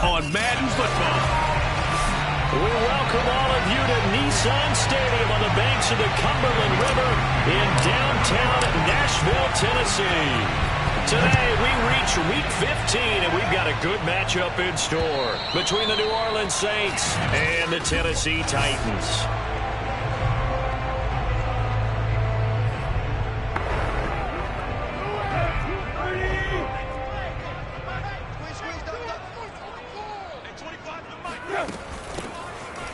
on Madden Football. We welcome all of you to Nissan Stadium on the banks of the Cumberland River in downtown Nashville, Tennessee. Today, we reach Week 15, and we've got a good matchup in store between the New Orleans Saints and the Tennessee Titans.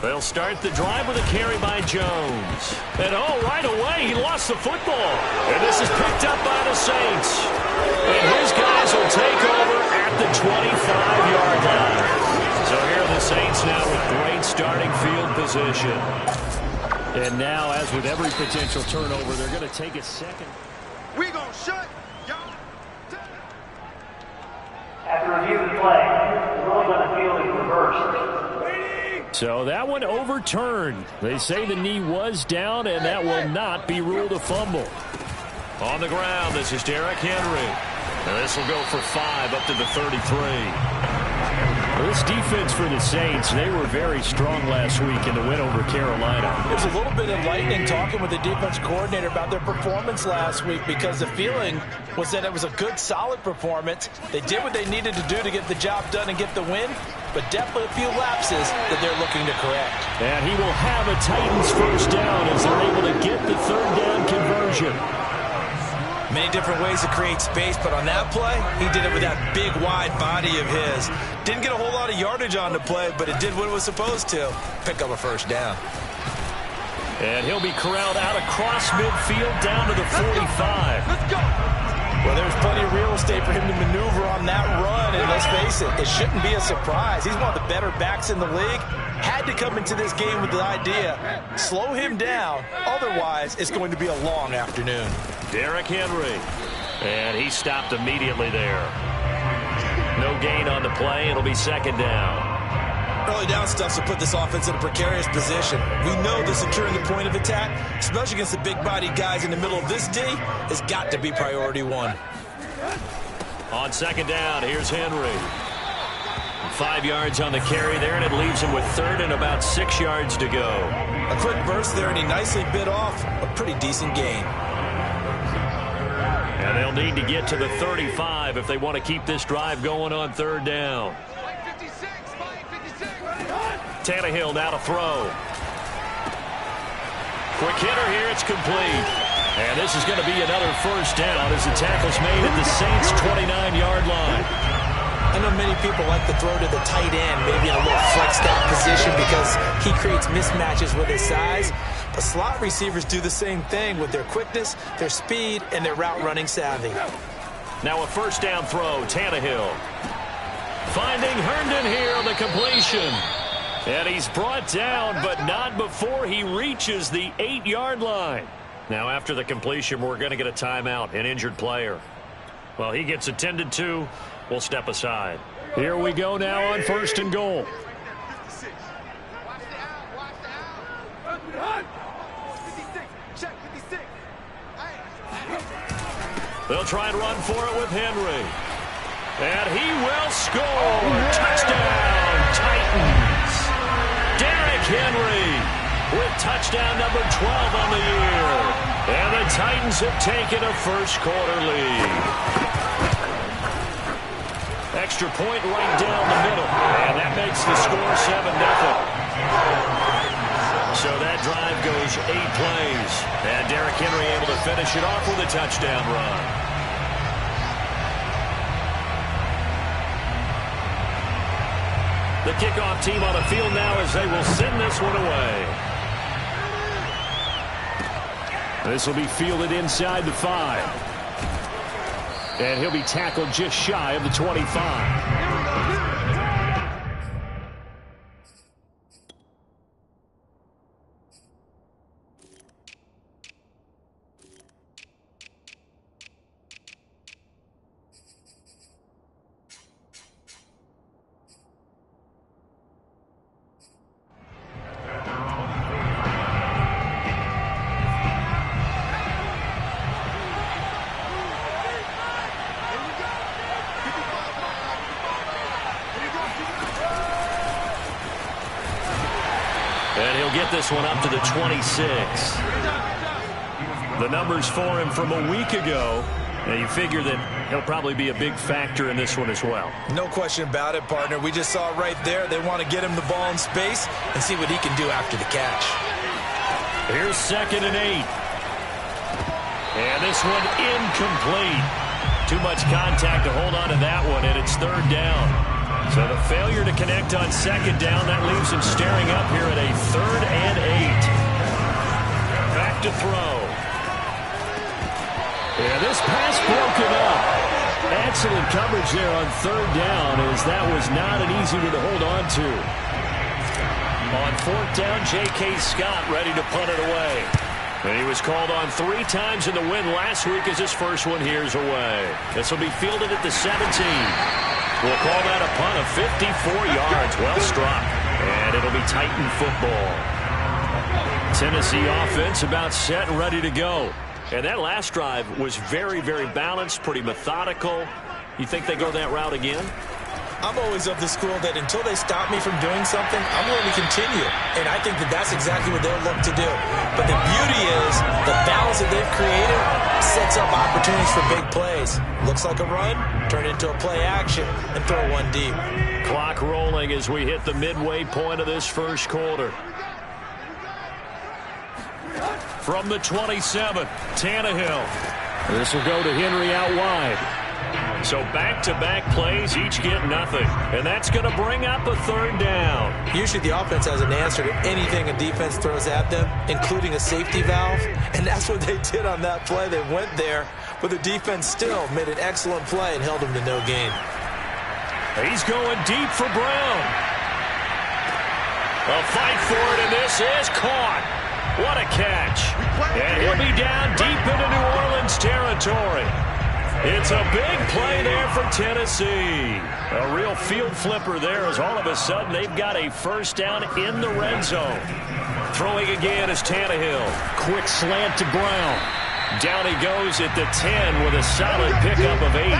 They'll start the drive with a carry by Jones. And right away, he lost the football. And this is picked up by the Saints. And his guys will take over at the 25-yard line. So here are the Saints now with great starting field position. And now, as with every potential turnover, they're going to take a second. We're going to shut y'all down. After review of the play, the ruling on the field is reversed. So that one overturned. They say the knee was down, and that will not be ruled a fumble. On the ground, this is Derrick Henry. And this will go for 5 up to the 33. This defense for the Saints, they were very strong last week in the win over Carolina. It was a little bit enlightening talking with the defense coordinator about their performance last week, because the feeling was that it was a good, solid performance. They did what they needed to do to get the job done and get the win, but definitely a few lapses that they're looking to correct. And he will have a Titans first down as they're able to get the third down conversion. Many different ways to create space, but on that play, he did it with that big, wide body of his. Didn't get a whole lot of yardage on the play, but it did what it was supposed to. Pick up a first down. And he'll be corralled out across midfield down to the 45. Let's go. Well, there's plenty of real estate for him to maneuver on that run, and let's face it, it shouldn't be a surprise. He's one of the better backs in the league. Had to come into this game with the idea, slow him down, otherwise it's going to be a long afternoon. Derrick Henry, and he stopped immediately there. No gain on the play. It'll be second down. Early down stuff to put this offense in a precarious position. We know that securing the point of attack, especially against the big-bodied guys in the middle of this D, has got to be priority one. On second down, here's Henry. 5 yards on the carry there, and it leaves him with third and about 6 yards to go. A quick burst there, and he nicely bit off a pretty decent gain. And they'll need to get to the 35 if they want to keep this drive going on third down. Tannehill now to throw. Quick hitter here, it's complete. And this is going to be another first down as the tackle's made at the Saints' 29-yard line. I know many people like to throw to the tight end, maybe in a little flexed out position because he creates mismatches with his size. But slot receivers do the same thing with their quickness, their speed, and their route running savvy. Now a first down throw, Tannehill. Finding Herndon here on the completion. And he's brought down, but not before he reaches the 8-yard line. Now after the completion, we're going to get a timeout, an injured player. Well, he gets attended to. We'll step aside. Here we go now on first and goal. They'll try and run for it with Henry. And he will score. Touchdown, Titans. Derrick Henry with touchdown number 12 on the year. And the Titans have taken a first-quarter lead. Extra point right down the middle. And that makes the score 7-0. So that drive goes 8 plays. And Derrick Henry able to finish it off with a touchdown run. The kickoff team on the field now as they will send this one away. This will be fielded inside the 5. And he'll be tackled just shy of the 25. And he'll get this one up to the 26. The numbers for him from a week ago. And you figure that he'll probably be a big factor in this one as well. No question about it, partner. We just saw it right there. They want to get him the ball in space and see what he can do after the catch. Here's 2nd and 8. And this one incomplete. Too much contact to hold on to that one, and it's 3rd down. So the failure to connect on 2nd down, that leaves him staring up here at a 3rd and 8. Back to throw. Yeah, this pass broken up. Excellent coverage there on 3rd down, as that was not an easy one to hold on to. On 4th down, J.K. Scott ready to punt it away. And he was called on 3 times in the win last week as his first one here's away. This will be fielded at the 17. We'll call that a punt of 54 yards. Well struck. And it'll be Titan football. Tennessee offense about set and ready to go. And that last drive was very, very balanced, pretty methodical. You think they go that route again? I'm always of the school that until they stop me from doing something, I'm going to continue. And I think that that's exactly what they'll look to do. But the beauty is the balance that they've created sets up opportunities for big plays. Looks like a run, turn it into a play action, and throw one deep. Clock rolling as we hit the midway point of this first quarter. From the 27, Tannehill. This will go to Henry out wide. So back-to-back plays, each get nothing. And that's going to bring up a 3rd down. Usually the offense has an answer to anything a defense throws at them, including a safety valve. And that's what they did on that play. They went there, but the defense still made an excellent play and held them to no gain. He's going deep for Brown. A fight for it, and this is caught. What a catch. And he'll be down deep into New Orleans territory. It's a big play there for Tennessee. A real field flipper there as all of a sudden they've got a 1st down in the red zone. Throwing again is Tannehill. Quick slant to Brown. Down he goes at the 10 with a solid pickup of 8.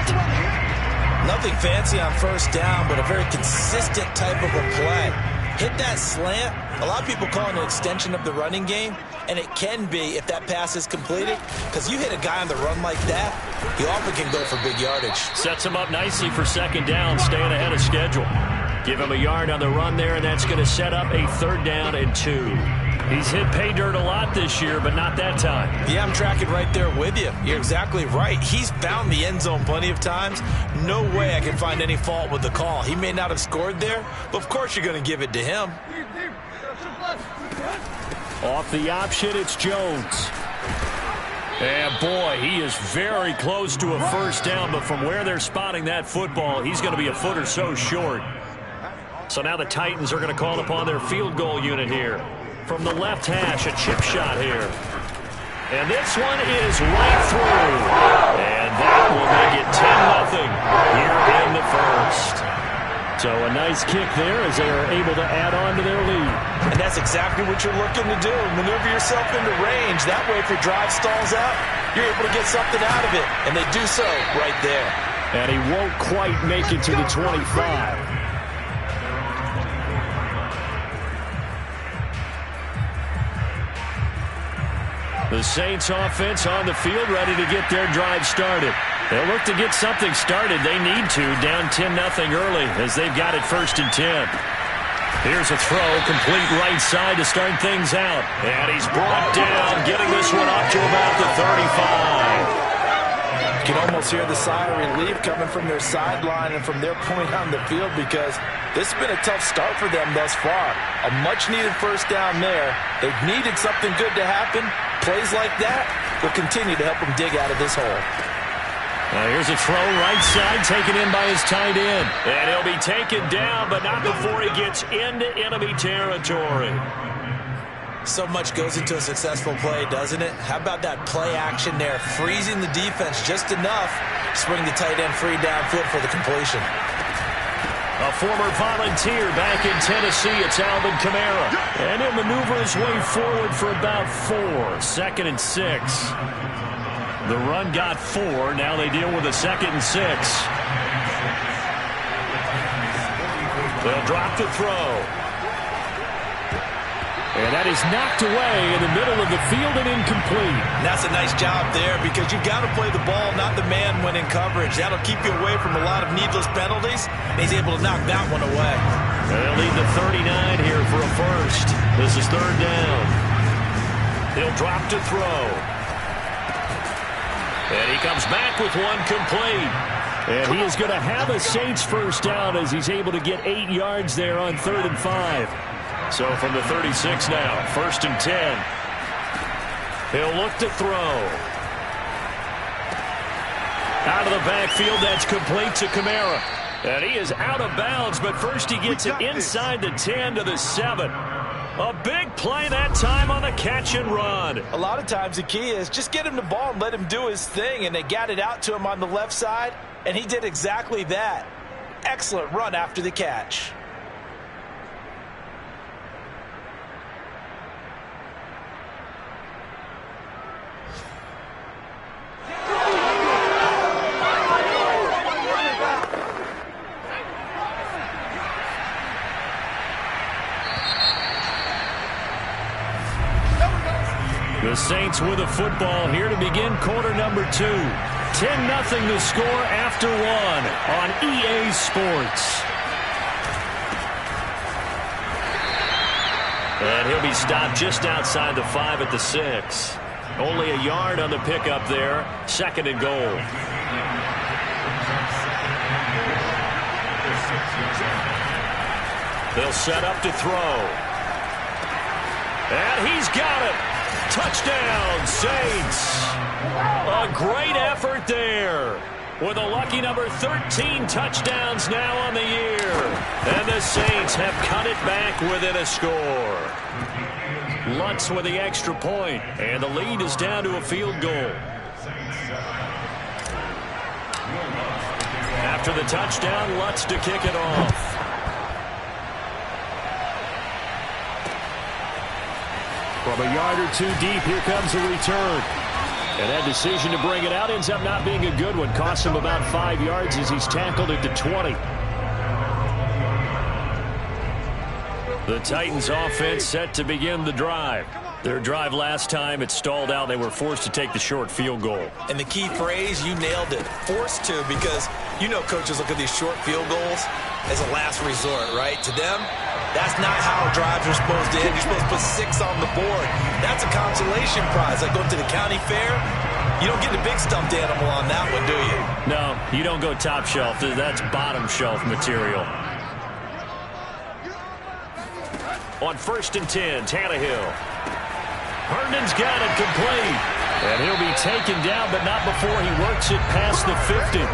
Nothing fancy on 1st down, but a very consistent type of a play. Hit that slant. A lot of people call it an extension of the running game, and it can be if that pass is completed, because you hit a guy on the run like that, he often can go for big yardage. Sets him up nicely for 2nd down, staying ahead of schedule. Give him a yard on the run there, and that's going to set up a 3rd down and 2. He's hit pay dirt a lot this year, but not that time. Yeah, I'm tracking right there with you. You're exactly right. He's found the end zone plenty of times. No way I can find any fault with the call. He may not have scored there, but of course you're going to give it to him. Off the option, it's Jones. And boy, he is very close to a 1st down, but from where they're spotting that football, he's going to be a foot or so short. So now the Titans are going to call upon their field goal unit here. From the left hash, a chip shot here. And this one is right through. And that will make it 10-0 here in the 1st. So a nice kick there as they are able to add on to their lead. And that's exactly what you're looking to do. Maneuver yourself into range. That way, if your drive stalls out, you're able to get something out of it. And they do so right there. And he won't quite make it to the 25. The Saints offense on the field ready to get their drive started. They'll look to get something started. They need to, down 10-0 early as they've got it 1st and 10. Here's a throw, complete right side to start things out. And he's brought down, getting this one up to about the 35. You can almost hear the sigh of relief coming from their sideline and from their point on the field, because this has been a tough start for them thus far. A much-needed 1st down there. They've needed something good to happen. Plays like that will continue to help them dig out of this hole. Now here's a throw right side, taken in by his tight end. And he'll be taken down, but not before he gets into enemy territory. So much goes into a successful play, doesn't it? How about that play action there, freezing the defense just enough to bring the tight end free downfield for the completion. A former Volunteer back in Tennessee, it's Alvin Kamara. And he'll maneuver his way forward for about 4. 2nd and 6. The run got 4. Now they deal with a 2nd and 6. They'll drop the throw. And that is knocked away in the middle of the field and incomplete. And that's a nice job there because you've got to play the ball, not the man when in coverage. That'll keep you away from a lot of needless penalties. He's able to knock that one away. They'll lead the 39 here for a first. This is third down. He'll drop to throw. And he comes back with one complete. And he is going to have a Saints first down as he's able to get 8 yards there on 3rd and 5. So from the 36 now, 1st and 10. He'll look to throw. Out of the backfield, that's complete to Kamara. And he is out of bounds, but first he gets it inside the 10 to the 7. A big play that time on the catch and run. A lot of times the key is just get him the ball and let him do his thing, and they got it out to him on the left side, and he did exactly that. Excellent run after the catch. The Saints with a football here to begin quarter number 2. 10-0 the score after 1 on EA Sports. And he'll be stopped just outside the 5 at the 6. Only a yard on the pickup there. 2nd and goal. They'll set up to throw. And he's got it. Touchdown, Saints. A great effort there. With a lucky number 13 touchdowns now on the year. And the Saints have cut it back within a score. Lutz with the extra point, and the lead is down to a field goal. After the touchdown, Lutz to kick it off. From a yard or 2 deep, here comes a return. And that decision to bring it out ends up not being a good one. Costs him about 5 yards as he's tackled at the 20. The Titans offense set to begin the drive. Their drive last time, it stalled out. They were forced to take the short field goal. And the key phrase, you nailed it. Forced to, because you know coaches look at these short field goals as a last resort, right? To them, that's not how drives are supposed to end. You're supposed to put 6 on the board. That's a consolation prize. Like going to the county fair, you don't get the big stuffed animal on that one, do you? No, you don't go top shelf. That's bottom shelf material. On 1st and 10, Tannehill. Herndon's got it complete. And he'll be taken down, but not before he works it past the 50.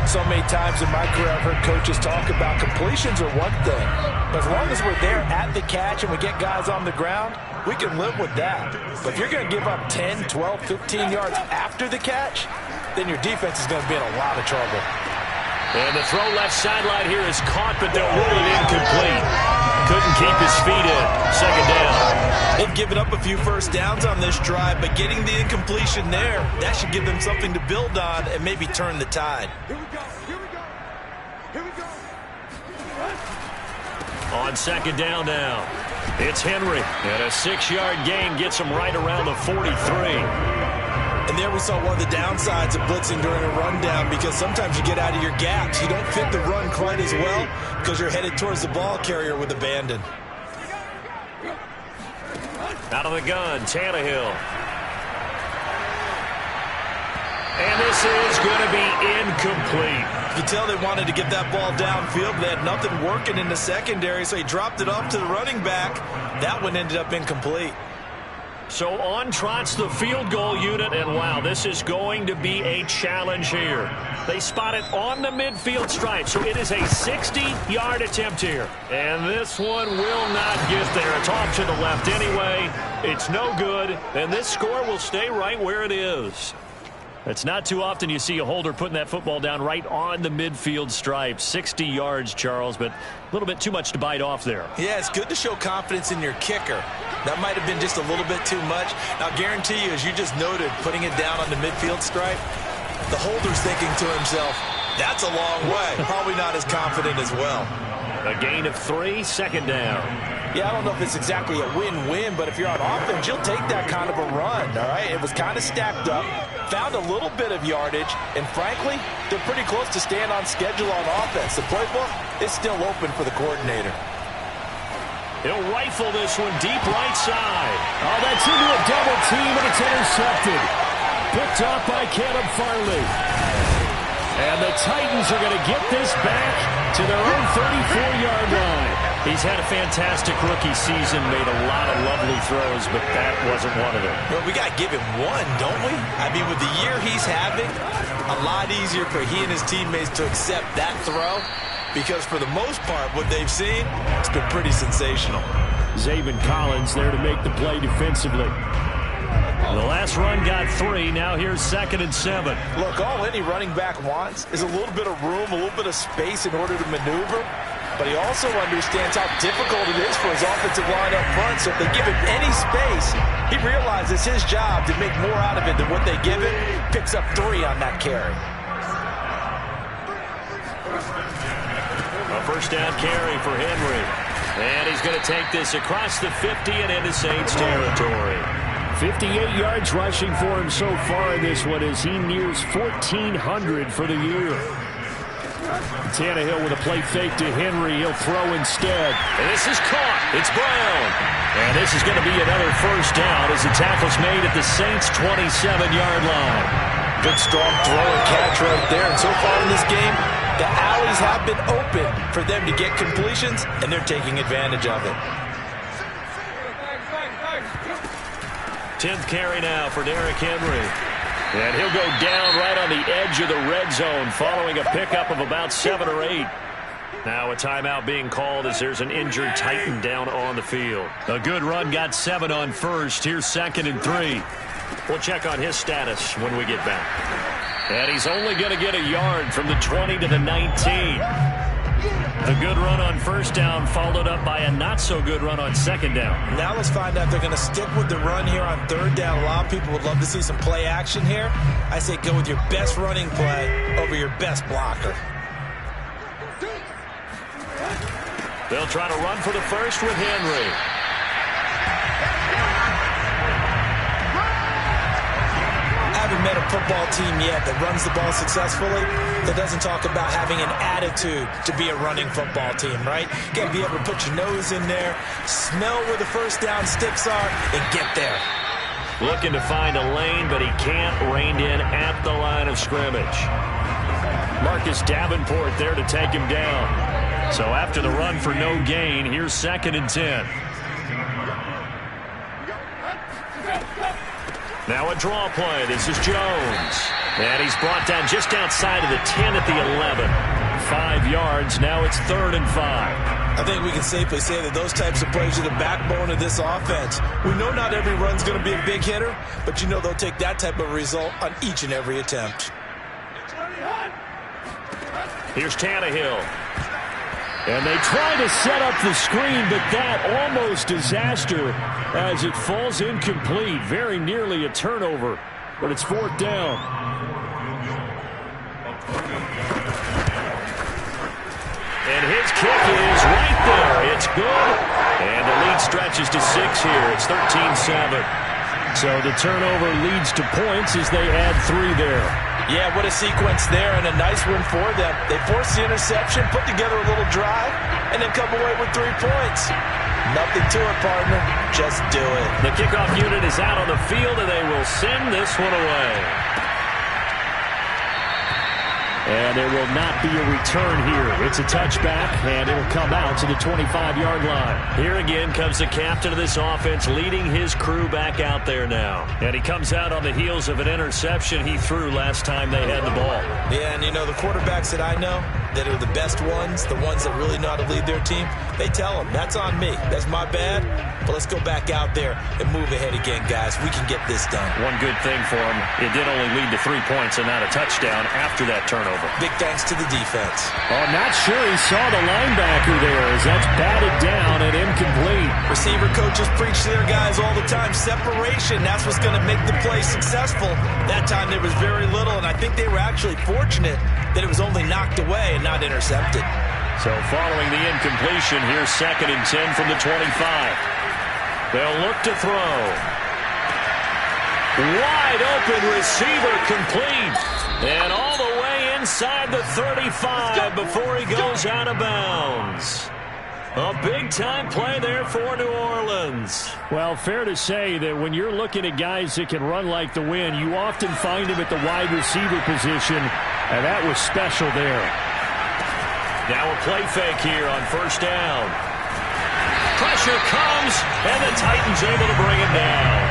So many times in my career I've heard coaches talk about completions are one thing. But as long as we're there at the catch and we get guys on the ground, we can live with that. But if you're going to give up 10, 12, 15 yards after the catch, then your defense is going to be in a lot of trouble. And the throw left sideline here is caught, but they'll rule it incomplete. Couldn't keep his feet in. 2nd down. They've given up a few first downs on this drive, but getting the incompletion there, that should give them something to build on and maybe turn the tide. Here we go. Here we go. Here we go. On 2nd down now, it's Henry. And a 6-yard gain gets him right around the 43. And there we saw one of the downsides of blitzing during a rundown, because sometimes you get out of your gaps. You don't fit the run quite as well because you're headed towards the ball carrier with abandon. Out of the gun, Tannehill. And this is going to be incomplete. You can tell they wanted to get that ball downfield, but they had nothing working in the secondary, so he dropped it off to the running back. That one ended up incomplete. So on trots the field goal unit, and wow, this is going to be a challenge here. They spot it on the midfield stripe, so it is a 60-yard attempt here. And this one will not get there. It's off to the left anyway. It's no good, and this score will stay right where it is. It's not too often you see a holder putting that football down right on the midfield stripe. 60 yards, Charles, but a little bit too much to bite off there. Yeah, it's good to show confidence in your kicker. That might have been just a little bit too much. I'll guarantee you, as you just noted, putting it down on the midfield stripe, the holder's thinking to himself, that's a long way. Probably not as confident as well. A gain of 3, second down. Yeah, I don't know if it's exactly a win-win, but if you're on offense, you'll take that kind of a run, all right? It was kind of stacked up, found a little bit of yardage, and frankly, they're pretty close to staying on schedule on offense. The playbook is still open for the coordinator. He'll rifle this one deep right side. Oh, that's into a double team, and it's intercepted. Picked off by Caleb Farley. And the Titans are going to get this back to their own 34-yard line. He's had a fantastic rookie season, made a lot of lovely throws, but that wasn't one of them. Well, we got to give him one, don't we? I mean, with the year he's having, a lot easier for he and his teammates to accept that throw, because for the most part, what they've seen, it's been pretty sensational. Zaven Collins there to make the play defensively. The last run got 3. Now here's 2nd and 7. Look, all any running back wants is a little bit of room, a little bit of space in order to maneuver. But he also understands how difficult it is for his offensive line up front. So if they give him any space, he realizes his job to make more out of it than what they give him. Picks up 3 on that carry. A first down carry for Henry. And he's going to take this across the 50 and into Saints territory. 58 yards rushing for him so far in this one as he nears 1,400 for the year. Tannehill with a play fake to Henry. He'll throw instead. And this is caught. It's Brown. And this is going to be another first down as the tackle's made at the Saints' 27-yard line. Good strong throw and catch right there. And so far in this game, the alleys have been open for them to get completions, and they're taking advantage of it. 10th carry now for Derrick Henry. And he'll go down right on the edge of the red zone following a pickup of about 7 or 8. Now a timeout being called as there's an injured Titan down on the field. A good run got 7 on first. Here's 2nd and 3. We'll check on his status when we get back. And he's only going to get a yard from the 20 to the 19. The good run on first down followed up by a not-so-good run on second down. Now let's find out if they're going to stick with the run here on third down. A lot of people would love to see some play action here. I say go with your best running play over your best blocker. They'll try to run for the first with Henry. I haven't met a football team yet that runs the ball successfully that doesn't talk about having an attitude to be a running football team, right? You got to be able to put your nose in there, smell where the first down sticks are, and get there. Looking to find a lane, but he can't. Reined in at the line of scrimmage. Marcus Davenport there to take him down. So after the run for no gain, here's 2nd and 10. Now a draw play. This is Jones. And he's brought down just outside of the 10 at the 11. 5 yards. Now it's 3rd and 5. I think we can safely say that those types of plays are the backbone of this offense. We know not every run's going to be a big hitter, but you know they'll take that type of result on each and every attempt. Here's Tannehill. And they try to set up the screen, but that almost disaster as it falls incomplete. Very nearly a turnover, but it's 4th down. And his kick is right there. It's good. And the lead stretches to 6 here. It's 13-7. So the turnover leads to points as they add 3 there. Yeah, what a sequence there, and a nice one for them. They forced the interception, put together a little drive, and then come away with 3 points. Nothing to it, partner. Just do it. The kickoff unit is out on the field, and they will send this one away. And there will not be a return here. It's a touchback, and it will come out to the 25-yard line. Here again comes the captain of this offense, leading his crew back out there now. And he comes out on the heels of an interception he threw last time they had the ball. Yeah, and you know, the quarterbacks that I know that are the best ones, the ones that really know how to lead their team, they tell them, that's on me. That's my bad. But let's go back out there and move ahead again, guys. We can get this done. One good thing for him, it did only lead to 3 points and not a touchdown after that turnover. Big thanks to the defense. Oh, not sure he saw the linebacker there as that's batted down and incomplete. Receiver coaches preach to their guys all the time. Separation, that's what's going to make the play successful. That time there was very little, and I think they were actually fortunate that it was only knocked away and not intercepted. So following the incompletion, here's 2nd and 10 from the 25. They'll look to throw. Wide open receiver complete. And all the way inside the 35 before he goes out of bounds. A big-time play there for New Orleans. Well, fair to say that when you're looking at guys that can run like the wind, you often find him at the wide receiver position, and that was special there. Now a play fake here on 1st down. Pressure comes, and the Titans able to bring it down.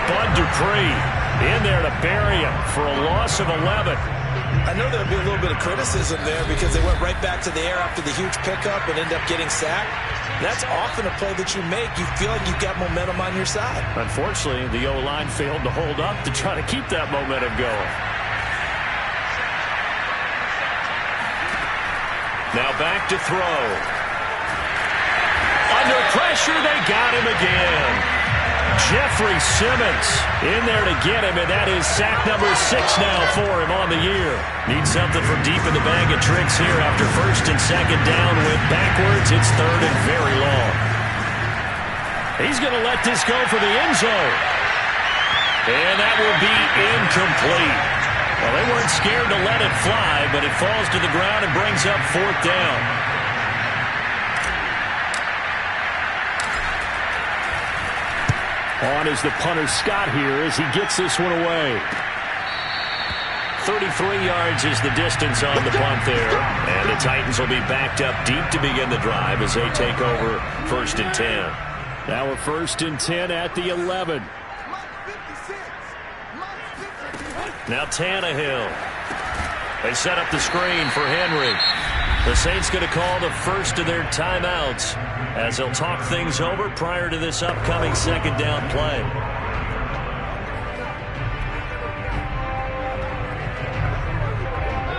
Bud Dupree in there to bury him for a loss of 11. I know there'll be a little bit of criticism there because they went right back to the air after the huge pickup and ended up getting sacked. That's often a play that you make. You feel like you've got momentum on your side. Unfortunately, the O-line failed to hold up to try to keep that momentum going. Now back to throw. Under pressure, they got him again. Jeffrey Simmons in there to get him, and that is sack number 6 now for him on the year. Needs something from deep in the bag of tricks here after 1st and 2nd down. Went backwards. It's 3rd and very long. He's going to let this go for the end zone. And that will be incomplete. Well, they weren't scared to let it fly, but it falls to the ground and brings up 4th down. On is the punter Scott here as he gets this one away. 33 yards is the distance on the punt there. And the Titans will be backed up deep to begin the drive as they take over 1st and 10. Now a 1st and 10 at the 11. Now Tannehill. They set up the screen for Henry. The Saints going to call the first of their timeouts as they'll talk things over prior to this upcoming 2nd down play.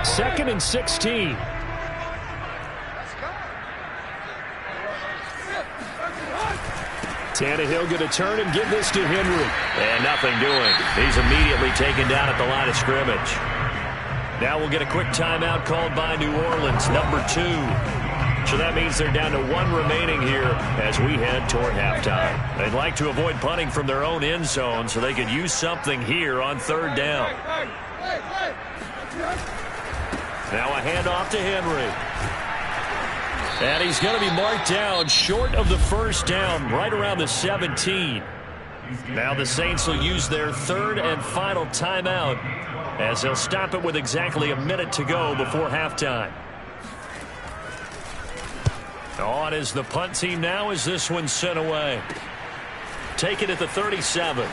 Second and 16. Tannehill going to turn and give this to Henry. And nothing doing. He's immediately taken down at the line of scrimmage. Now we'll get a quick timeout called by New Orleans, number 2. So that means they're down to 1 remaining here as we head toward halftime. They'd like to avoid punting from their own end zone so they could use something here on 3rd down. Now a handoff to Henry. And he's going to be marked down short of the 1st down, right around the 17. Now the Saints will use their 3rd and final timeout as they'll stop it with exactly a minute to go before halftime. On is the punt team now as this one's sent away. Take it at the 37.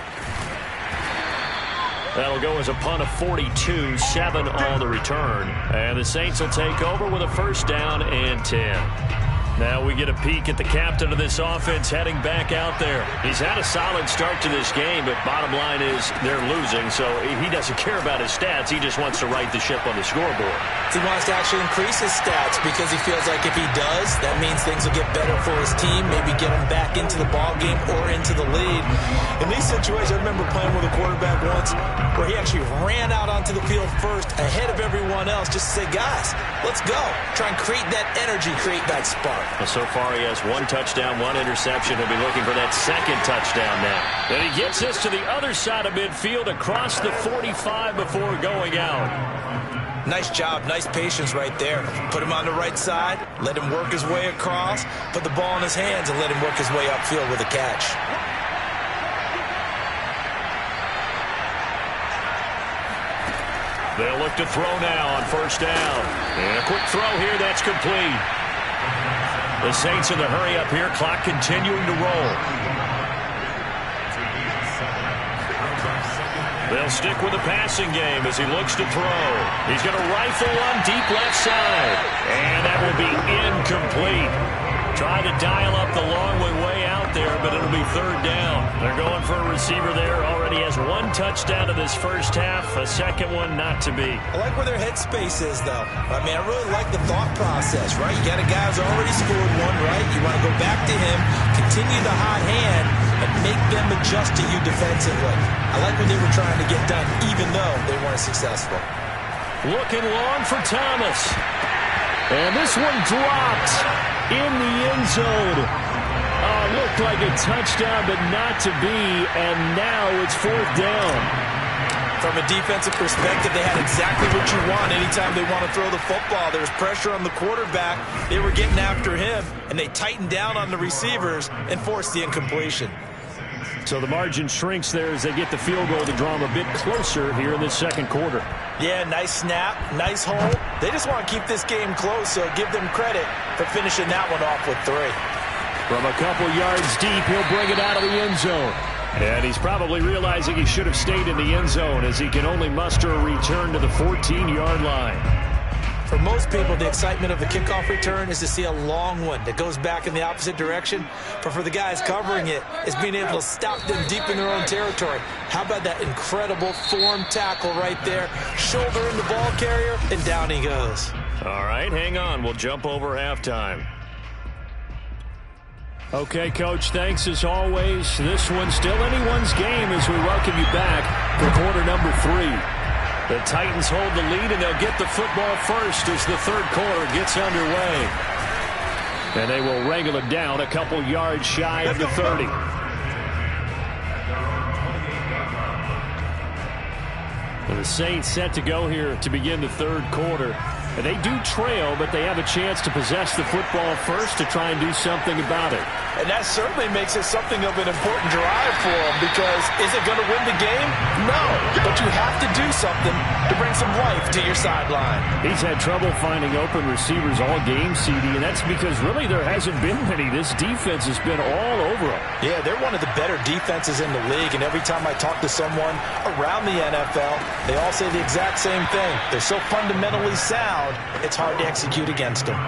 That'll go as a punt of 42, 7 on the return. And the Saints will take over with a 1st down and 10. Now we get a peek at the captain of this offense heading back out there. He's had a solid start to this game, but bottom line is they're losing, so he doesn't care about his stats. He just wants to right the ship on the scoreboard. He wants to actually increase his stats because he feels like if he does, that means things will get better for his team, maybe get him back into the ball game or into the lead. In these situations, I remember playing with a quarterback once where he actually ran out onto the field first ahead of everyone else just to say, guys, let's go. Try and create that energy, create that spark. Well, so far he has 1 touchdown, 1 interception. He'll be looking for that 2nd touchdown now. And he gets this to the other side of midfield across the 45 before going out. Nice job, nice patience right there. Put him on the right side, let him work his way across, put the ball in his hands, and let him work his way upfield with a catch. They'll look to throw now on 1st down. And a quick throw here, that's complete. The Saints in the hurry up here, clock continuing to roll. They'll stick with the passing game as he looks to throw. He's going to rifle one deep left side. And that will be incomplete. Trying to dial up the long way out there, but it'll be 3rd down. They're going for a receiver there. Already has 1 touchdown in this 1st half. A 2nd one not to be. I like where their headspace is, though. I mean, I really like the thought process, right? You got a guy who's already scored 1, right? You want to go back to him, continue the hot hand, and make them adjust to you defensively. I like what they were trying to get done, even though they weren't successful. Looking long for Thomas. And this one dropped in the end zone. Oh, looked like a touchdown, but not to be. And now it's 4th down. From a defensive perspective, they had exactly what you want anytime they want to throw the football. There was pressure on the quarterback. They were getting after him, and they tightened down on the receivers and forced the incompletion. So the margin shrinks there as they get the field goal to draw them a bit closer here in the second quarter. Yeah, nice snap, nice hole. They just want to keep this game close, so give them credit for finishing that one off with 3. From a couple yards deep, he'll bring it out of the end zone. And he's probably realizing he should have stayed in the end zone as he can only muster a return to the 14-yard line. For most people, the excitement of the kickoff return is to see a long one that goes back in the opposite direction. But for the guys covering it, it's being able to stop them deep in their own territory. How about that incredible form tackle right there? Shoulder in the ball carrier, and down he goes. All right, hang on. We'll jump over halftime. Okay, Coach, thanks as always. This one's still anyone's game as we welcome you back for quarter number 3. The Titans hold the lead, and they'll get the football first as the third quarter gets underway. And they will wrangle it down a couple yards shy of the 30. And the Saints set to go here to begin the third quarter. And they do trail, but they have a chance to possess the football first to try and do something about it. And that certainly makes it something of an important drive for them, because is it going to win the game? No, but you have to do something to bring some life to your sideline. He's had trouble finding open receivers all game, CD, and that's because really there hasn't been many. This defense has been all over them. Yeah, they're one of the better defenses in the league, and every time I talk to someone around the NFL, they all say the exact same thing. They're so fundamentally sound, it's hard to execute against them.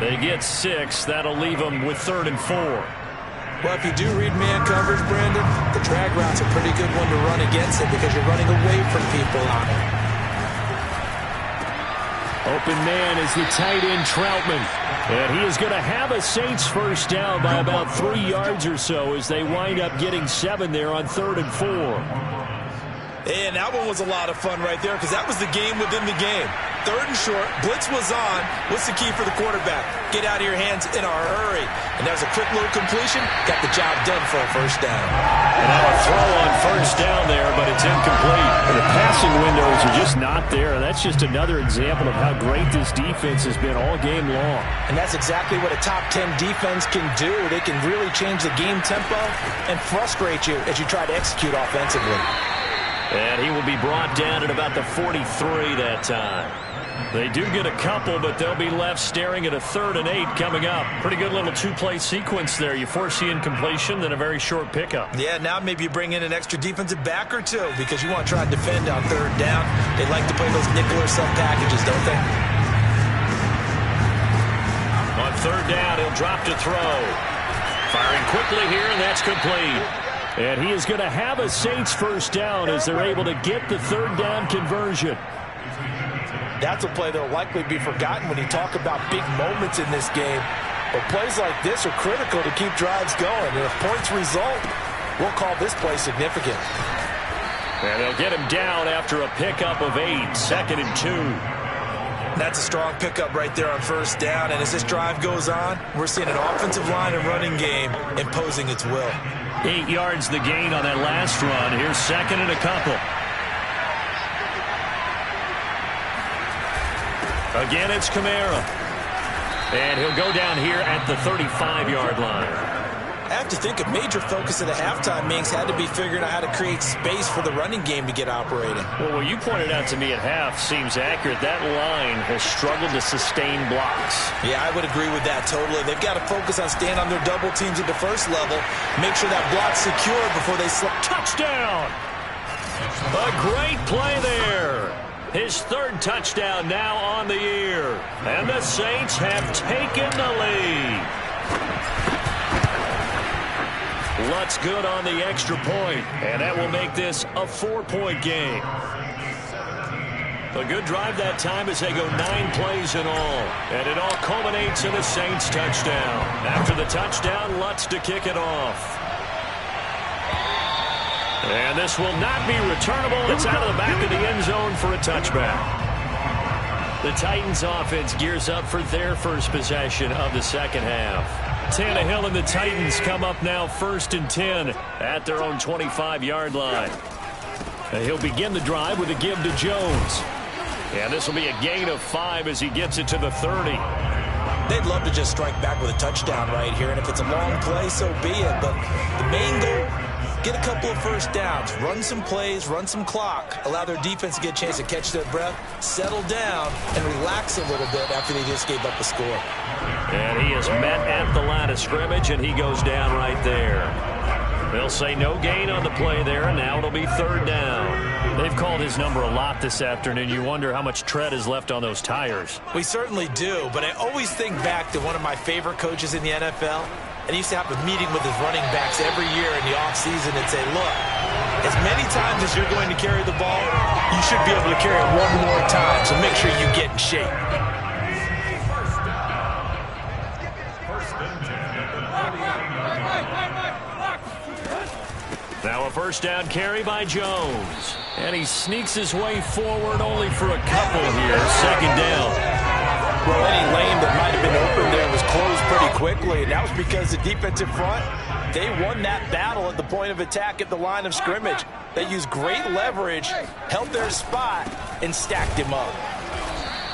They get 6. That'll leave them with 3rd and 4. Well, if you do read man coverage, Brandon, the drag route's a pretty good one to run against it because you're running away from people on it. Open man is the tight end, Troutman. And he is going to have a Saints first down by about 3 yards or so as they wind up getting 7 there on 3rd and 4. And that one was a lot of fun right there because that was the game within the game. 3rd and short, blitz was on. What's the key for the quarterback? Get out of your hands in a hurry. And that was a quick little completion. Got the job done for a first down. And now a throw on first down there, but it's incomplete. The passing windows are just not there. That's just another example of how great this defense has been all game long. And that's exactly what a top 10 defense can do. They can really change the game tempo and frustrate you as you try to execute offensively. And he will be brought down at about the 43 that time. They do get a couple, but they'll be left staring at a 3rd and 8 coming up. Pretty good little 2-play sequence there. You force the incompletion, then a very short pickup. Yeah, now maybe you bring in an extra defensive back or 2 because you want to try to defend on 3rd down. They like to play those nickel or sub packages, don't they? On 3rd down, he'll drop to throw. Firing quickly here, and that's complete. And he is going to have a Saints first down as they're able to get the 3rd down conversion. That's a play that will likely be forgotten when you talk about big moments in this game. But plays like this are critical to keep drives going. And if points result, we'll call this play significant. And they'll get him down after a pickup of 8, 2nd and 2. That's a strong pickup right there on first down. And as this drive goes on, we're seeing an offensive line and running game imposing its will. 8 yards the gain on that last run. Here's 2nd and a couple. Again, it's Kamara. And he'll go down here at the 35-yard line. I have to think a major focus of the halftime meetings had to be figuring out how to create space for the running game to get operating. Well, what you pointed out to me at half seems accurate. That line has struggled to sustain blocks. Yeah, I would agree with that totally. They've got to focus on staying on their double teams at the first level. Make sure that block's secure before they slip. Touchdown! A great play there. His 3rd touchdown now on the year. And the Saints have taken the lead. Lutz good on the extra point, and that will make this a 4-point game. A good drive that time as they go 9 plays in all. And it all culminates in a Saints touchdown. After the touchdown, Lutz to kick it off. And this will not be returnable. It's out of the back of the end zone for a touchback. The Titans offense gears up for their first possession of the second half. Tannehill and the Titans come up now 1st and 10 at their own 25-yard line. He'll begin the drive with a give to Jones. And this will be a gain of 5 as he gets it to the 30. They'd love to just strike back with a touchdown right here, and if it's a long play, so be it. But the main goal, get a couple of first downs, run some plays, run some clock, allow their defense to get a chance to catch their breath, settle down, and relax a little bit after they just gave up a score. And he is met at the line of scrimmage, and he goes down right there. They'll say no gain on the play there, and now it'll be 3rd down. They've called his number a lot this afternoon. You wonder how much tread is left on those tires. We certainly do, but I always think back to one of my favorite coaches in the NFL. And he used to have a meeting with his running backs every year in the offseason and say, look, as many times as you're going to carry the ball, you should be able to carry it one more time, so make sure you get in shape. Now a first down carry by Jones. And he sneaks his way forward only for a couple here. 2nd down. Well, any lane that might have been open there was closed pretty quickly, and that was because the defensive front, they won that battle at the point of attack at the line of scrimmage. They used great leverage, held their spot, and stacked him up.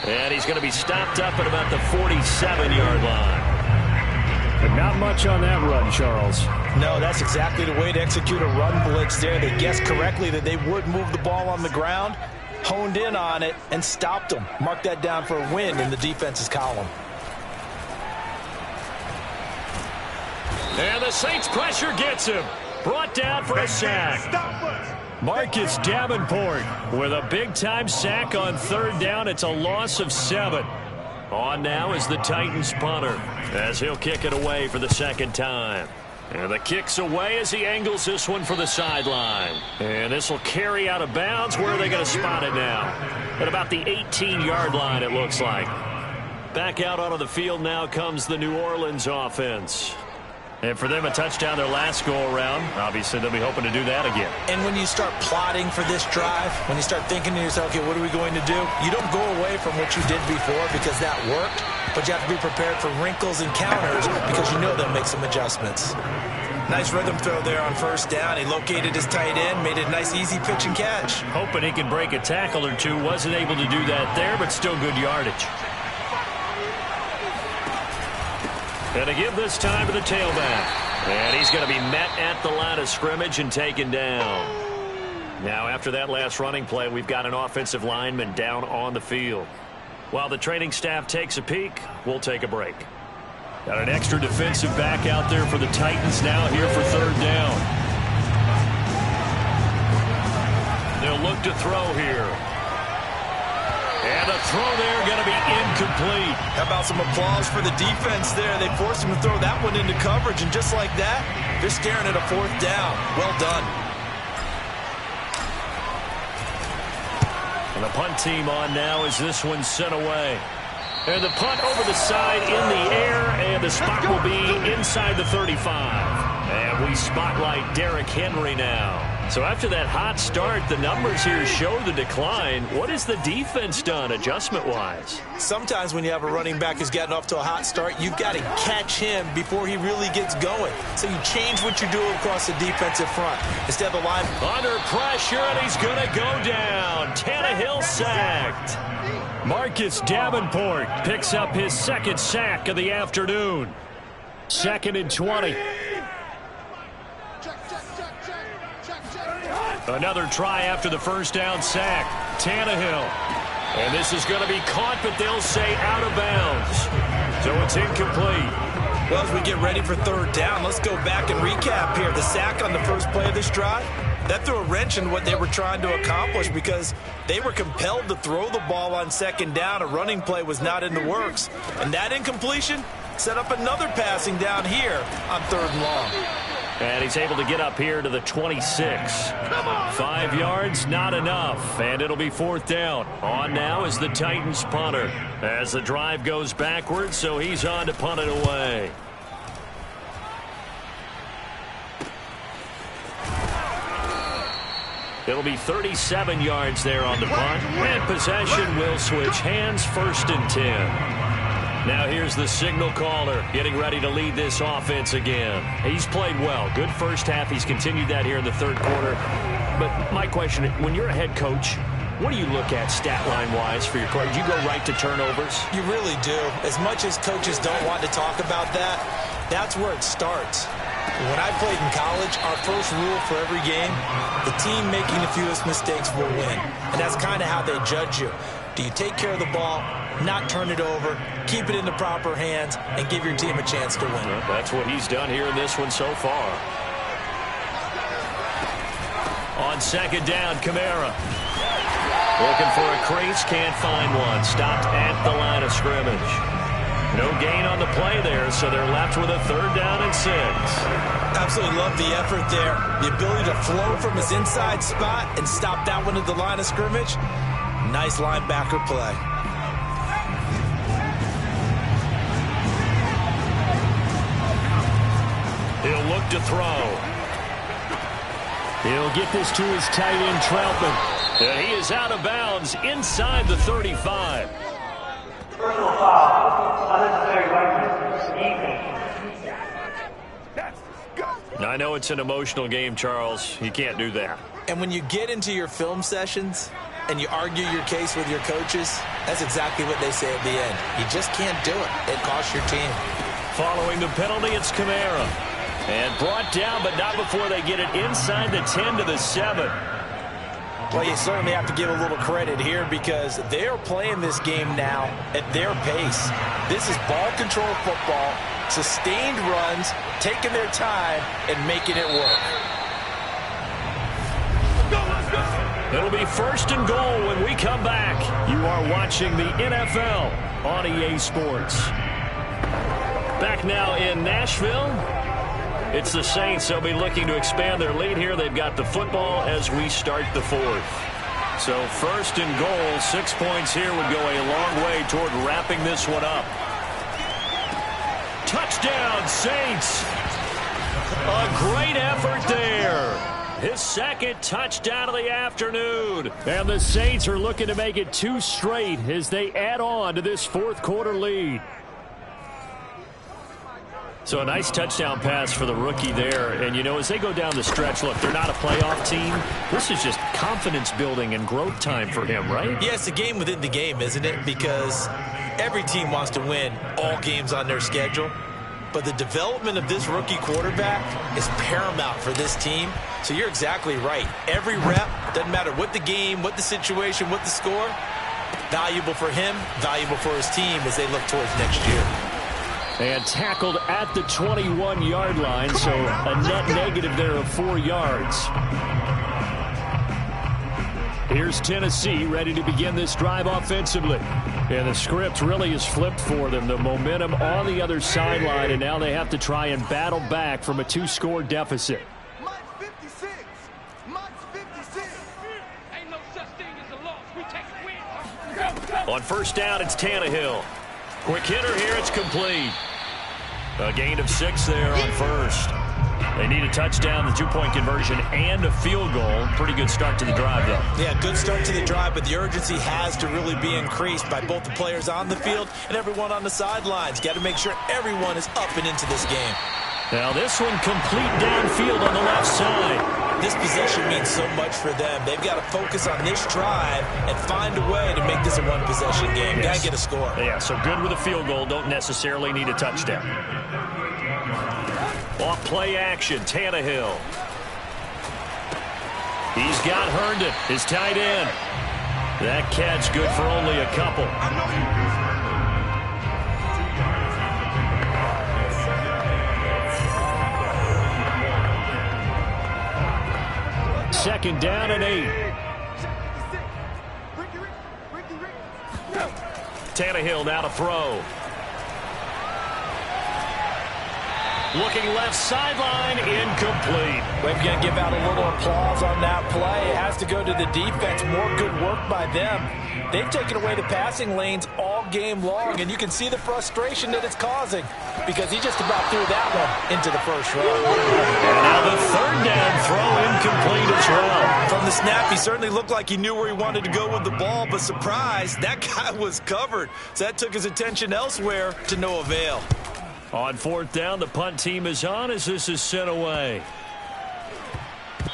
And he's going to be stopped up at about the 47-yard line. But not much on that run, Charles. No, that's exactly the way to execute a run blitz there. They guessed correctly that they would move the ball on the ground, honed in on it, and stopped them. Mark that down for a win in the defense's column. And the Saints pressure gets him. Brought down for a sack. Marcus Davenport with a big-time sack on 3rd down. It's a loss of 7. On now is the Titans punter as he'll kick it away for the 2nd time. And the kick's away as he angles this one for the sideline. And this will carry out of bounds. Where are they going to spot it now? At about the 18-yard line, it looks like. Back out onto the field now comes the New Orleans offense. And for them, a touchdown their last go-around. Obviously, they'll be hoping to do that again. And when you start plotting for this drive, when you start thinking to yourself, okay, what are we going to do? You don't go away from what you did before because that worked, but you have to be prepared for wrinkles and counters because you know they'll make some adjustments. Nice rhythm throw there on 1st down. He located his tight end, made it a nice, easy pitch and catch. Hoping he could break a tackle or two. Wasn't able to do that there, but still good yardage. And to give this time to the tailback. And he's going to be met at the line of scrimmage and taken down. Now, after that last running play, we've got an offensive lineman down on the field. While the training staff takes a peek, we'll take a break. Got an extra defensive back out there for the Titans now here for 3rd down. They'll look to throw here. And a throw there going to be incomplete. How about some applause for the defense there? They forced him to throw that one into coverage, and just like that, they're staring at a 4th down. Well done. And the punt team on now as this one's sent away. And the punt over the side in the air, and the spot will be inside the 35. And we spotlight Derrick Henry now. So after that hot start, the numbers here show the decline. What has the defense done adjustment-wise? Sometimes when you have a running back who's gotten off to a hot start, you've got to catch him before he really gets going. So you change what you do across the defensive front. Instead of the line. Under pressure, and he's going to go down. Tannehill sacked. Marcus Davenport picks up his 2nd sack of the afternoon. 2nd and 20. Another try after the 1st down sack. Tannehill. And this is going to be caught, but they'll say out of bounds. So it's incomplete. Well, as we get ready for 3rd down, let's go back and recap here. The sack on the first play of this drive, that threw a wrench in what they were trying to accomplish because they were compelled to throw the ball on 2nd down. A running play was not in the works. And that incompletion set up another passing down here on 3rd and long. And he's able to get up here to the 26. 5 yards, not enough. And it'll be 4th down. On now is the Titans punter. As the drive goes backwards, so he's on to punt it away. It'll be 37 yards there on the punt. And possession will switch hands, 1st and 10. Now here's the signal caller getting ready to lead this offense again. He's played well. Good first half. He's continued that here in the 3rd quarter. But my question, when you're a head coach, what do you look at stat line-wise for your coach? Do you go right to turnovers? You really do. As much as coaches don't want to talk about that, that's where it starts. When I played in college, our first rule for every game, the team making the fewest mistakes will win. And that's kind of how they judge you. Do you take care of the ball, not turn it over, keep it in the proper hands, and give your team a chance to win? Well, that's what he's done here in this one so far. On 2nd down, Kamara. Looking for a crease, can't find one. Stopped at the line of scrimmage. No gain on the play there, so they're left with a 3rd down and 6. Absolutely love the effort there. The ability to flow from his inside spot and stop that one at the line of scrimmage. Nice linebacker play. He'll look to throw. He'll get this to his tight end, Troutman. And he is out of bounds inside the 35. Personal foul. Unnecessary weapons. I know it's an emotional game, Charles. You can't do that. And when you get into your film sessions and you argue your case with your coaches, that's exactly what they say at the end. You just can't do it. It costs your team. Following the penalty, it's Kamara. And brought down, but not before they get it inside the 10 to the 7. Well, you certainly have to give a little credit here because they are playing this game now at their pace. This is ball control football, sustained runs, taking their time, and making it work. It'll be 1st and goal when we come back. You are watching the NFL on EA Sports. Back now in Nashville. It's the Saints. They'll be looking to expand their lead here. They've got the football as we start the 4th. So 1st and goal, 6 points here would go a long way toward wrapping this one up. Touchdown, Saints. A great effort there. His 2nd touchdown of the afternoon. And the Saints are looking to make it 2 straight as they add on to this 4th quarter lead. So a nice touchdown pass for the rookie there. And, you know, as they go down the stretch, look, they're not a playoff team. This is just confidence building and growth time for him, right? Yeah, it's a game within the game, isn't it? Because every team wants to win all games on their schedule. But the development of this rookie quarterback is paramount for this team. So you're exactly right. Every rep, doesn't matter what the game, what the situation, what the score, valuable for him, valuable for his team as they look towards next year. And tackled at the 21-yard line, so a net negative there of 4 yards. Here's Tennessee ready to begin this drive offensively. And the script really is flipped for them. The momentum on the other sideline, and now they have to try and battle back from a 2-score deficit. Mike 56. Mike 56. Ain't no such thing as a loss. We take a win. On 1st down, it's Tannehill. Quick hitter here, it's complete. A gain of 6 there on 1st. They need a touchdown, the 2-point conversion, and a field goal. Pretty good start to the drive, though. Yeah, good start to the drive, but the urgency has to really be increased by both the players on the field and everyone on the sidelines. Got to make sure everyone is up and into this game. Now this one complete downfield on the left side. This possession means so much for them. They've got to focus on this drive and find a way to make this a one-possession game. Yes. Got to get a score. Yeah, so good with a field goal. Don't necessarily need a touchdown. Off play action, Tannehill. He's got Herndon, his tight end. That catch good for only a couple. Second down and 8. Tannehill now to throw. Looking left sideline, incomplete. We're going to give out a little applause on that play. It has to go to the defense. More good work by them. They've taken away the passing lanes all game long, and you can see the frustration that it's causing because he just about threw that one into the first row. And now the third down throw incomplete as well. From the snap, he certainly looked like he knew where he wanted to go with the ball, but surprise, that guy was covered. So that took his attention elsewhere to no avail. On fourth down, the punt team is on as this is sent away.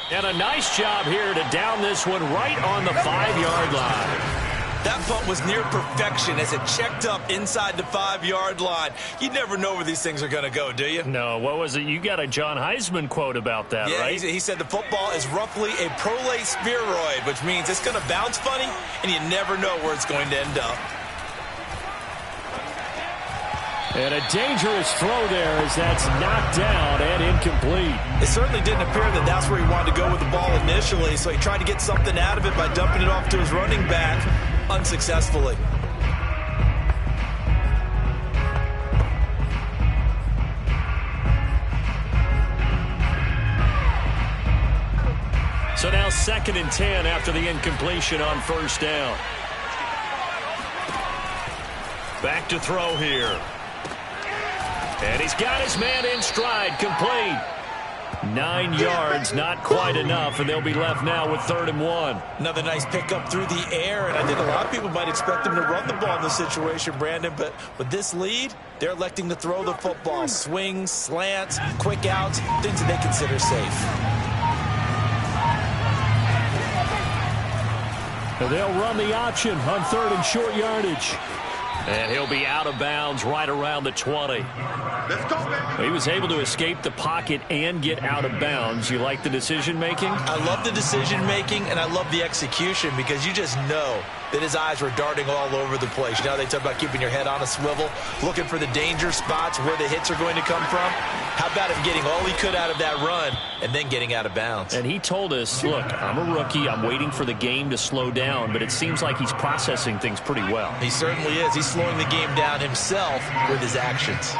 And a nice job here to down this one right on the 5-yard line. That punt was near perfection as it checked up inside the 5-yard line. You never know where these things are going to go, do you? No, what was it? You got a John Heisman quote about that, yeah, right? He said the football is roughly a prolate spheroid, which means it's going to bounce funny, and you never know where it's going to end up. And a dangerous throw there as that's knocked down and incomplete. It certainly didn't appear that that's where he wanted to go with the ball initially, so he tried to get something out of it by dumping it off to his running back unsuccessfully. So now 2nd and 10 after the incompletion on first down. Back to throw here. And he's got his man in stride, complete. 9 yards, not quite enough, and they'll be left now with 3rd and 1. Another nice pickup through the air, and I think a lot of people might expect him to run the ball in this situation, Brandon, but with this lead, they're electing to throw the football. Swings, slants, quick outs, things that they consider safe. And they'll run the option on 3rd and short yardage. And he'll be out of bounds right around the 20. Let's go, baby. He was able to escape the pocket and get out of bounds. You like the decision-making? I love the decision-making, and I love the execution because you just know that his eyes were darting all over the place. You know, they talk about keeping your head on a swivel, looking for the danger spots where the hits are going to come from. How about him getting all he could out of that run and then getting out of bounds? And he told us, look, I'm a rookie. I'm waiting for the game to slow down, but it seems like he's processing things pretty well. He certainly is. He's slowing the game down himself with his actions.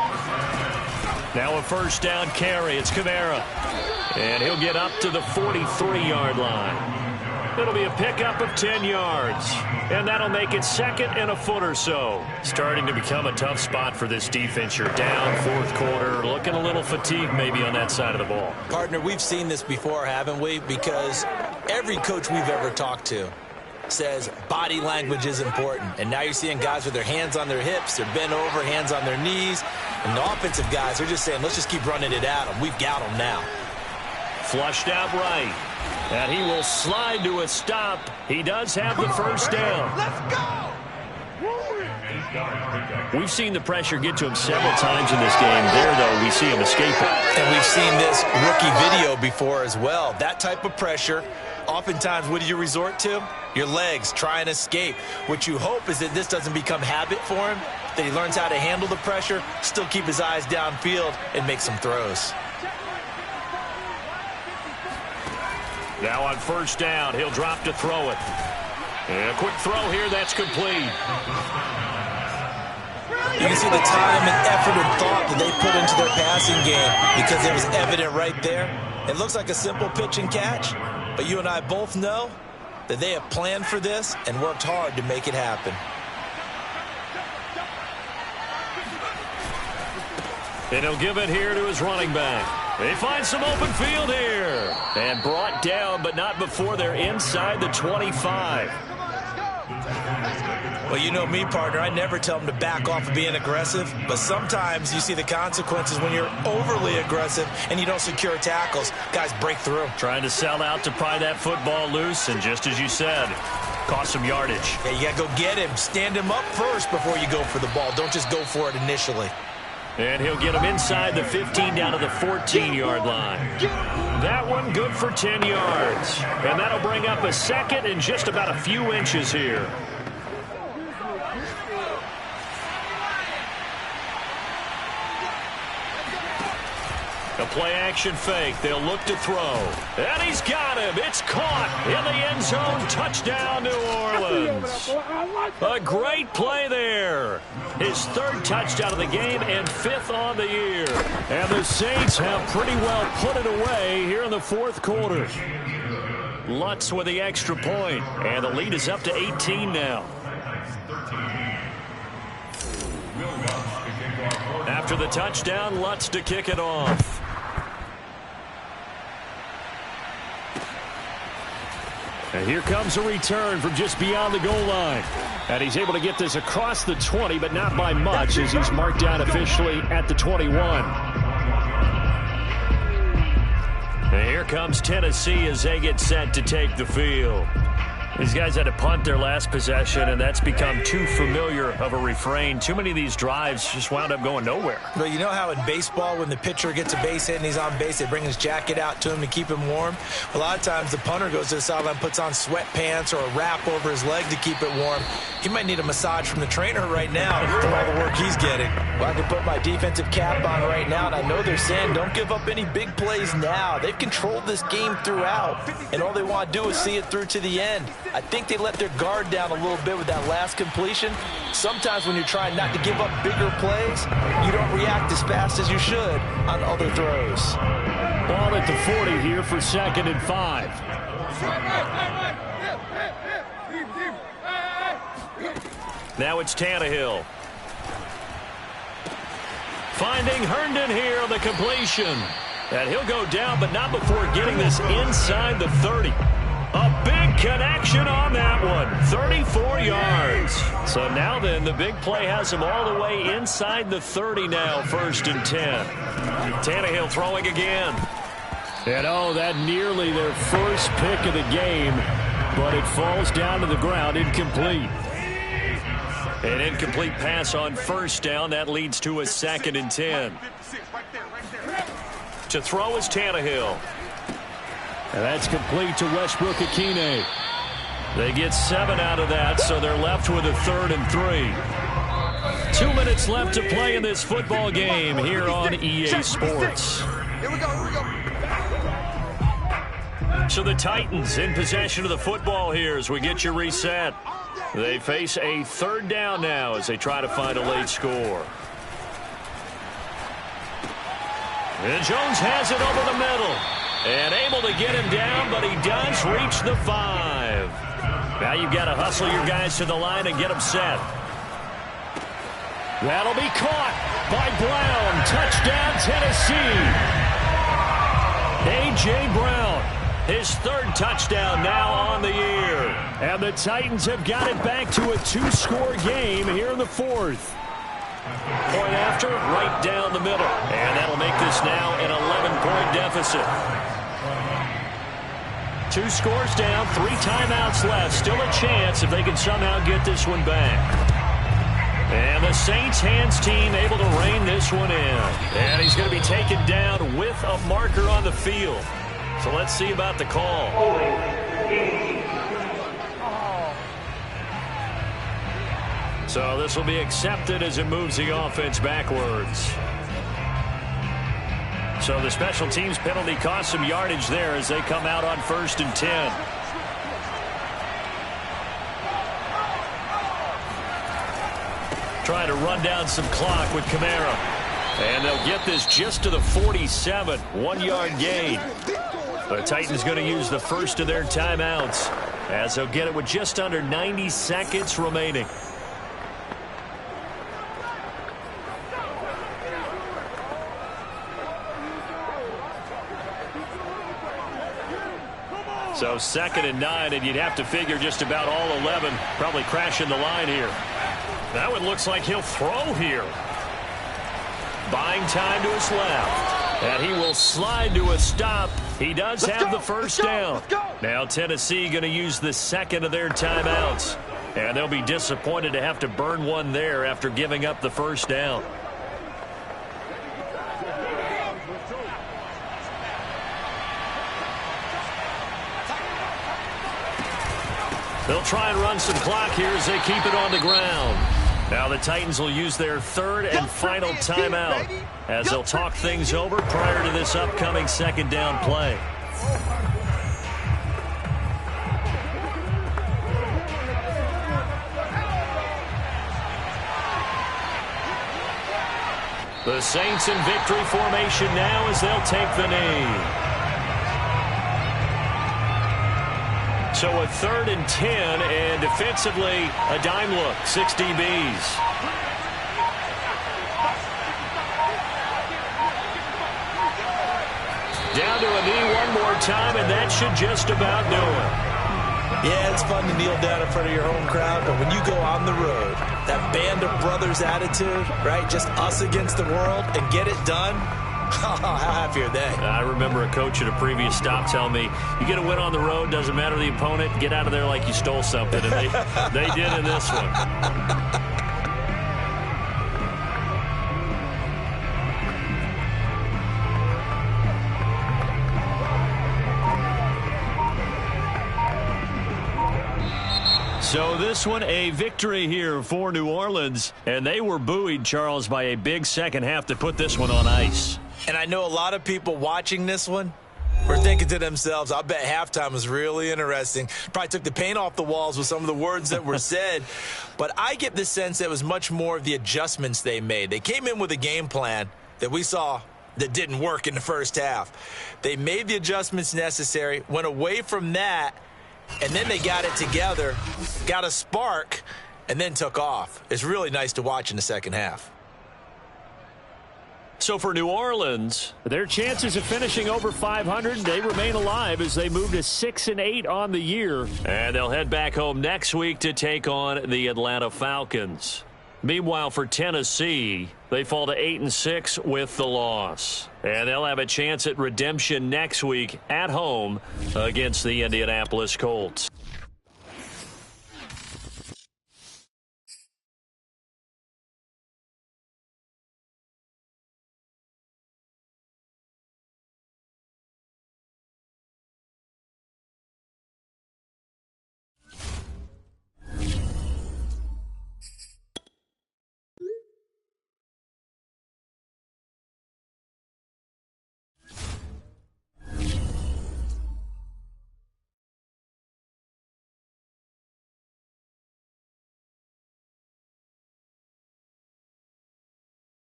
Now a first down carry. It's Kamara. And he'll get up to the 43-yard line. It'll be a pickup of 10 yards. And that'll make it 2nd and a foot or so. Starting to become a tough spot for this defense. You're down 4th quarter. Looking a little fatigued maybe on that side of the ball. Partner, we've seen this before, haven't we? Because every coach we've ever talked to says body language is important. And now you're seeing guys with their hands on their hips, they're bent over, hands on their knees. And the offensive guys are just saying, let's just keep running it at them. We've got them now. Flushed out right. And he will slide to a stop. He does have the first down. Let's go. We've seen the pressure get to him several times in this game. There, though, we see him escape it. And we've seen this rookie video before as well. That type of pressure, oftentimes, what do you resort to? Your legs, try and escape. What you hope is that this doesn't become habit for him, that he learns how to handle the pressure, still keep his eyes downfield, and make some throws. Now on first down, he'll drop to throw it. And a quick throw here, that's complete. You can see the time and effort and thought that they put into their passing game because it was evident right there. It looks like a simple pitch and catch, but you and I both know that they have planned for this and worked hard to make it happen. And he'll give it here to his running back. They find some open field here. And brought down, but not before they're inside the 25. Well, you know me, partner. I never tell them to back off of being aggressive, but sometimes you see the consequences when you're overly aggressive and you don't secure tackles. Guys break through. Trying to sell out to pry that football loose, and just as you said, cost some yardage. Yeah, you got to go get him. Stand him up first before you go for the ball. Don't just go for it initially. And he'll get him inside the 15 down to the 14-yard line. That one good for 10 yards. And that'll bring up a 2nd and just about a few inches here. A play-action fake. They'll look to throw. And he's got him. It's caught in the end zone. Touchdown, New Orleans. A great play there. His third touchdown of the game and fifth on the year. And the Saints have pretty well put it away here in the fourth quarter. Lutz with the extra point. And the lead is up to 18 now. After the touchdown, Lutz to kick it off. And here comes a return from just beyond the goal line. And he's able to get this across the 20, but not by much, as he's marked down officially at the 21. And here comes Tennessee as they get set to take the field. These guys had to punt their last possession, and that's become too familiar of a refrain. Too many of these drives just wound up going nowhere. But you know how in baseball, when the pitcher gets a base hit and he's on base, they bring his jacket out to him to keep him warm? A lot of times the punter goes to the sideline, puts on sweatpants or a wrap over his leg to keep it warm. He might need a massage from the trainer right now for all the work he's getting. Well, I can put my defensive cap on right now, and I know they're saying don't give up any big plays now. They've controlled this game throughout, and all they want to do is see it through to the end. I think they let their guard down a little bit with that last completion. Sometimes when you're trying not to give up bigger plays, you don't react as fast as you should on other throws. Ball at the 40 here for 2nd and 5. Now it's Tannehill. Finding Herndon here on the completion. And he'll go down, but not before getting this inside the 30. A big connection on that one. 34 yards. So now then, the big play has him all the way inside the 30 now, 1st and 10. Tannehill throwing again. And oh, that nearly their first pick of the game, but it falls down to the ground, incomplete. An incomplete pass on 1st down. That leads to a 2nd and 10. To throw is Tannehill. And that's complete to Westbrook-Akine. They get 7 out of that, so they're left with a 3rd and 3. 2 minutes left to play in this football game here on EA Sports. Here we go, here we go. So the Titans in possession of the football here as we get you reset. They face a 3rd down now as they try to find a late score. And Jones has it over the middle. And able to get him down, but he does reach the 5. Now you've got to hustle your guys to the line and get them set. That'll be caught by Brown. Touchdown, Tennessee. A.J. Brown, his 3rd touchdown now on the year. And the Titans have got it back to a 2-score game here in the 4th. Point after, right down the middle. And that'll make this now an 11-point deficit. 2 scores down, 3 timeouts left. Still a chance if they can somehow get this one back. And the Saints hands team able to rein this one in. And he's going to be taken down with a marker on the field. So let's see about the call. So this will be accepted as it moves the offense backwards. So the special teams penalty cost some yardage there as they come out on 1st and 10. Trying to run down some clock with Kamara. And they'll get this just to the 47. 1-yard gain. The Titans going to use the first of their timeouts as they'll get it with just under 90 seconds remaining. So 2nd and 9, and you'd have to figure just about all 11 probably crashing the line here. That one looks like he'll throw here. Buying time to his left. And he will slide to a stop. He does have the first down. Now Tennessee going to use the 2nd of their timeouts. And they'll be disappointed to have to burn one there after giving up the first down. They'll try and run some clock here as they keep it on the ground. Now the Titans will use their third and final timeout as they'll talk things over prior to this upcoming second down play. The Saints in victory formation now as they'll take the knee. So a 3rd and 10, and defensively, a dime look, 6 DBs. Down to a knee one more time, and that should just about do it. Yeah, it's fun to kneel down in front of your home crowd, but when you go on the road, that band of brothers attitude, right, just us against the world, and get it done, how happy are they? I remember a coach at a previous stop telling me, you get a win on the road, doesn't matter the opponent, get out of there like you stole something, and they did in this one. So this one, a victory here for New Orleans, and they were buoyed, Charles, by a big second half to put this one on ice. And I know a lot of people watching this one were thinking to themselves, I bet halftime was really interesting. Probably took the paint off the walls with some of the words that were said. But I get the sense that it was much more of the adjustments they made. They came in with a game plan that we saw that didn't work in the first half. They made the adjustments necessary, went away from that, and then they got it together, got a spark, and then took off. It's really nice to watch in the second half. So for New Orleans, their chances of finishing over 500, they remain alive as they move to 6-8 on the year. And they'll head back home next week to take on the Atlanta Falcons. Meanwhile, for Tennessee, they fall to 8-6 with the loss. And they'll have a chance at redemption next week at home against the Indianapolis Colts.